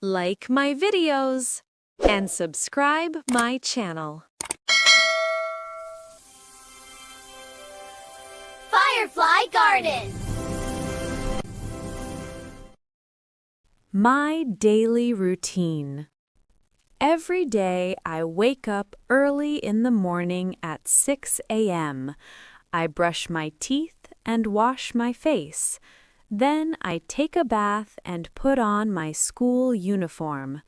like my videos, and subscribe my channel. Firefly Garden. My daily routine. Every day I wake up early in the morning at 6 a.m. I brush my teeth and wash my face. Then I take a bath and put on my school uniform.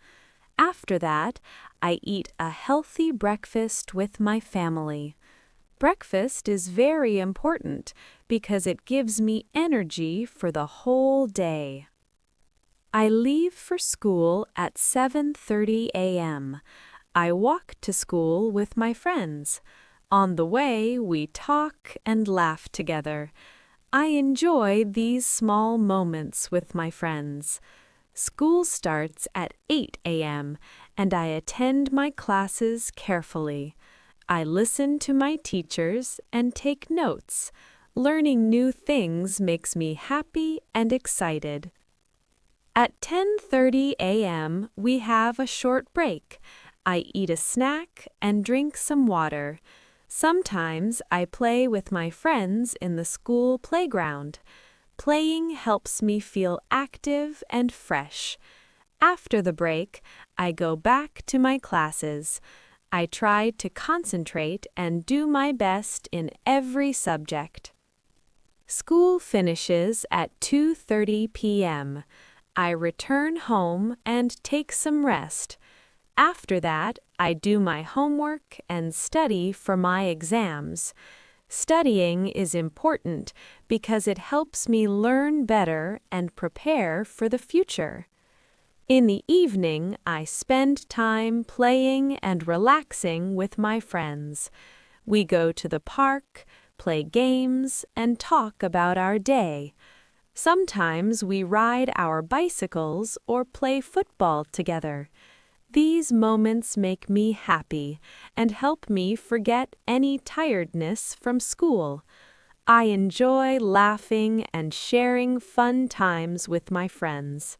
After that, I eat a healthy breakfast with my family. Breakfast is very important because it gives me energy for the whole day. I leave for school at 7:30 a.m. I walk to school with my friends. On the way, we talk and laugh together. I enjoy these small moments with my friends. School starts at 8 a.m. and I attend my classes carefully. I listen to my teachers and take notes. Learning new things makes me happy and excited. At 10:30 a.m., we have a short break. I eat a snack and drink some water. Sometimes I play with my friends in the school playground. Playing helps me feel active and fresh. After the break, I go back to my classes. I try to concentrate and do my best in every subject. School finishes at 2:30 p.m. I return home and take some rest. After that, I do my homework and study for my exams. Studying is important because it helps me learn better and prepare for the future. In the evening, I spend time playing and relaxing with my friends. We go to the park, play games, and talk about our day. Sometimes we ride our bicycles or play football together. These moments make me happy and help me forget any tiredness from school. I enjoy laughing and sharing fun times with my friends.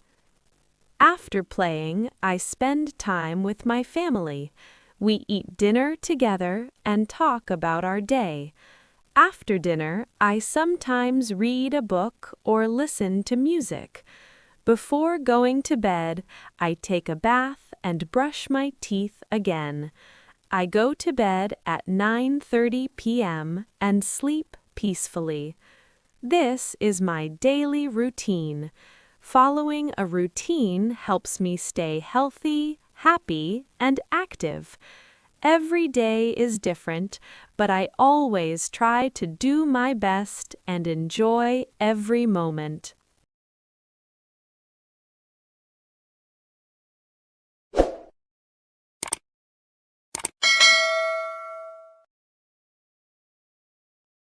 After playing, I spend time with my family. We eat dinner together and talk about our day. After dinner, I sometimes read a book or listen to music. Before going to bed, I take a bath and brush my teeth again. I go to bed at 9:30 p.m. and sleep peacefully. This is my daily routine. Following a routine helps me stay healthy, happy, and active. Every day is different, but I always try to do my best and enjoy every moment.